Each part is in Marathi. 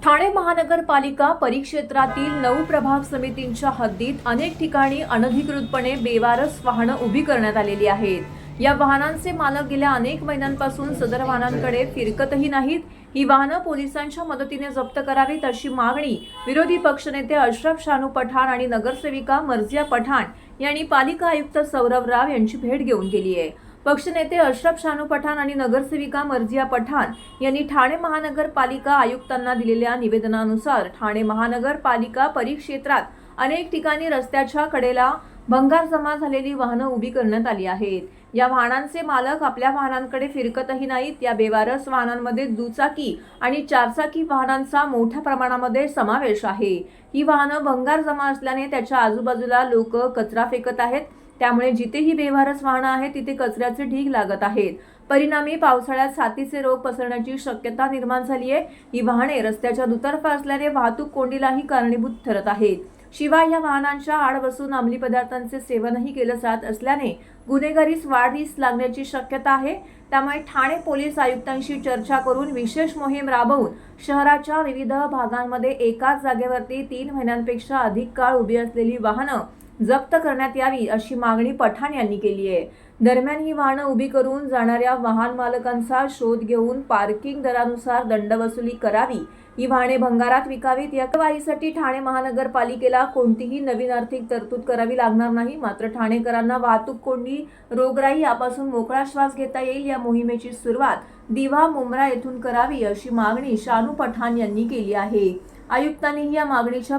ठाणे महानगरपालिका परिक्षेत्रातील 9 प्रभाग समितींच्या हद्दीत अनेक ठिकाणी अनधिकृतपणे बेवारस वाहनं उभी करण्यात आलेली आहेत। या वाहनांचे मालक गेल्या अनेक महिन्यांपासून सदर वाहनांकडे फिरकतही नाहीत। ही वाहनं पोलिसांच्या मदतीने जप्त करावीत अशी मागणी विरोधी पक्षनेते अशरफ शानू पठाण आणि नगरसेविका मर्जिया पठाण यांनी पालिका आयुक्त सौरभ राव यांची भेट घेऊन केली आहे। पक्षनेते अशरफ शानू पठाण आणि नगरसेविका मर्जिया पठाण यांनी ठाणे महानगरपालिका आयुक्तांना दिलेल्या निवेदनानुसार ठाणे महानगरपालिका परिक्षेत्रात अनेक ठिकाणी रस्त्याच्या कडेला भंगार जमा झालेली वाहनं उभी करण्यात आली आहेत। या वाहनांचे मालक आपल्या वाहनांकडे फिरकतही नाहीत। या बेवारस वाहनांमध्ये दुचाकी आणि चारचाकी वाहनांचा मोठ्या प्रमाणामध्ये समावेश आहे। ही वाहनं भंगार जमा असल्याने त्याच्या आजूबाजूला लोक कचरा फेकत आहेत। त्यामुळे जिथेही बेवारस वाहनं आहेत तिथे कचऱ्याचे ढीग लागत आहेत। परिणामी पावसाळ्यात साथीचे रोग पसरण्याची शक्यता निर्माण झाली आहे। ही वाहने रस्त्याच्या दुतर्फा असल्याने वाहतूक कोंडीलाही कारणीभूत ठरत आहेत। शिवाय या वाहनांच्या आड बसून अंमली पदार्थांचे सेवनही केलं जात असल्याने गुन्हेगारीस वाढीस लागण्याची शक्यता आहे। त्यामुळे ठाणे पोलीस आयुक्तांशी चर्चा करून विशेष मोहीम राबवून शहराच्या विविध भागांमध्ये एकाच जागेवरती 3 महिन्यांपेक्षा अधिक काळ उभी असलेली वाहनं जप्त करण्यात यावी अशी मागणी पठाण यांनी केली आहे। दरम्यान ही वाहनं उभी करून जाणाऱ्या वाहन मालकांचा शोध घेऊन पार्किंग दरानुसार दंड वसुली करावी। ही वाहने भंगारात विकावीत। या कारवाईसाठी ठाणे महानगरपालिकेला कोणतीही नवीन आर्थिक तरतूद करावी लागणार नाही। मात्र ठाणेकरांना वाहतूक कोंडी रोगराई यापासून मोकळा श्वास घेता येईल। या मोहिमेची सुरुवात दिवा मुंब्रा येथून करावी अशी मागणी शानू पठाण यांनी केली आहे। आयुक्तांनीही या मागणीच्या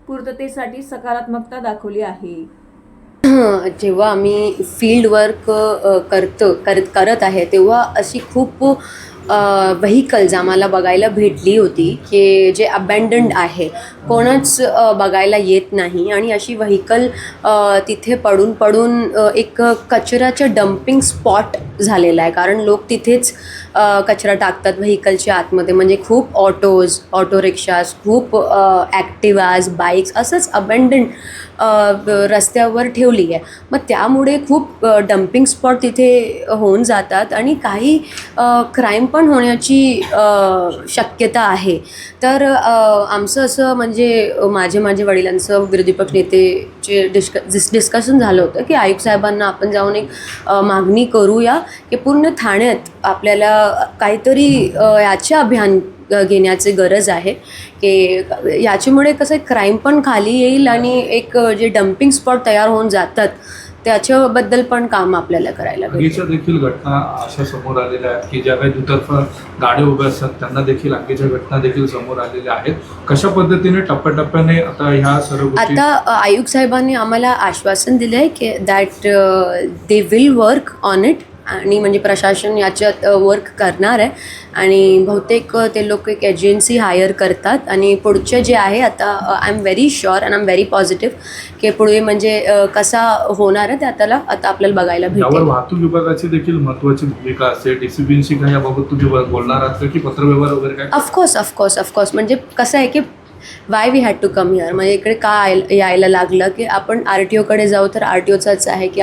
पूर्ततेसाठी सकारात्मकता दाखवली आहे। जेव्हा आम्ही फील्ड वर्क करत आहे तेव्हा अशी खूप व्हेकल्स आम्हाला बघायला भेटली होती की जे अबॅन्डन्ड आहे, कोणच बघायला येत नाही आणि अशी व्हेकल तिथे पडून एक कचऱ्याचं डम्पिंग स्पॉट झालेला आहे। कारण लोक तिथेच कचरा टाकतात व्हेकलच्या आतमध्ये। म्हणजे खूप ऑटो रिक्षाज, खूप ॲक्टिवाज, बाईक्स असंच अबॅन्डन्ड रस्त्यावर ठेवली आहे। मग त्यामुळे खूप डम्पिंग स्पॉट तिथे होऊन जातात आणि काही क्राईम पण होण्याची शक्यता आहे। तर आमचं असं म्हणजे माझे वडिलांचं विरोधी पक्ष नेतेचे डिस्कशन झालं होतं की आयुक्त साहेबांना आपण जाऊन एक मागणी करूया की पूर्ण ठाण्यात आपल्याला काहीतरी याचे अभियान घेण्याची गरज आहे की याच्यामुळे कसं क्राईम पण खाली येईल आणि एक जे डम्पिंग स्पॉट तयार होऊन जातात त्याच्याबद्दल पण काम आपल्याला करायला आगीच्या देखील घटना अशा समोर आलेल्या आहेत की ज्या काही दुतर्फा गाड्या उभ्या असतात त्यांना देखील आगीच्या घटना देखील समोर आलेल्या आहेत। कशा पद्धतीने टप्प्याटप्प्याने आता ह्या सर्व गोष्टी आता आयुक्त साहेबांनी आम्हाला आश्वासन दिलं आहे की that they will work on it आणि म्हणजे प्रशासन याच्यात वर्क करणार आहे आणि बहुतेक ते लोक एक एजन्सी हायर करतात आणि पुढचे जे आहे आता I am very sure and I am very positive की पुढे म्हणजे कसा होणार आहे ते आता आपल्याला बघायला भेटेल। यावर वाहतूक विभागाची देखील महत्त्वाची भूमिका असते। डीसीपींशी काय याबाबत तुम्ही बोलणार आहात की पत्रव्यवहार वगैरे काय? ऑफकोर्स म्हणजे कसं आहे की why we had to come here, म्हणजे इकडे का यायला लागलं की आपण RTOकडे जाऊ तर RTOचाच आहे की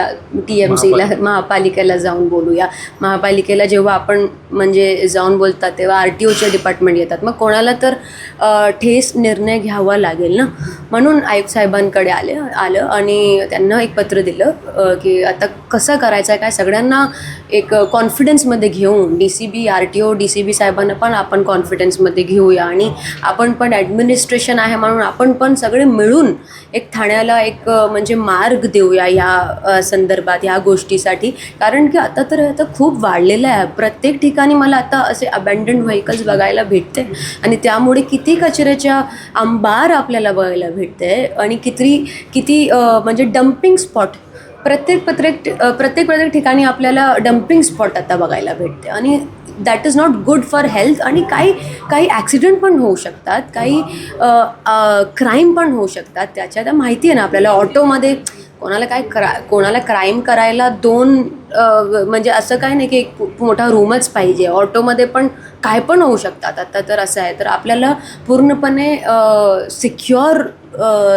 TMCला महापालिकेला जाऊन बोलूया। महापालिकेला जेव्हा आपण म्हणजे जाऊन बोलतात तेव्हा RTOचे डिपार्टमेंट येतात, मग कोणाला तर ठेस निर्णय घ्यावा लागेल ना। म्हणून आयुक्त साहेबांकडे आलं आणि त्यांना एक पत्र दिलं की आता कसं करायचं आहे काय, सगळ्यांना एक कॉन्फिडन्समध्ये घेऊन DCB RTO DCB साहेबांना पण आपण कॉन्फिडन्समध्ये घेऊया आणि आपण पण ॲडमिनिस्ट्रेशन आहे म्हणून आपण पण सगळे मिळून एक ठाण्याला एक म्हणजे मार्ग देऊया ह्या संदर्भात ह्या गोष्टीसाठी। कारण की आता खूप वाढलेलं आहे। प्रत्येक ठिकाणी मला आता असे अबॅन्डन्ड व्हेकल्स बघायला भेटते आणि त्यामुळे किती कचऱ्याच्या अंबार आपल्याला बघायला भेटते आणि किती म्हणजे डम्पिंग स्पॉट प्रत्येक ठिकाणी आपल्याला डम्पिंग स्पॉट आता बघायला भेटते आणि that is not good for health आणि काही ॲक्सिडेंट पण होऊ शकतात, काही क्राईम पण होऊ शकतात। त्याच्यात माहिती आहे ना आपल्याला ऑटोमध्ये कोणाला क्राईम करायला 2 म्हणजे असं काय नाही की एक मोठा रूमच पाहिजे, ऑटोमध्ये पण काय पण होऊ शकतात। आता तर असं आहे, तर आपल्याला पूर्णपणे सिक्युअर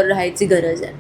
राहायची गरज आहे।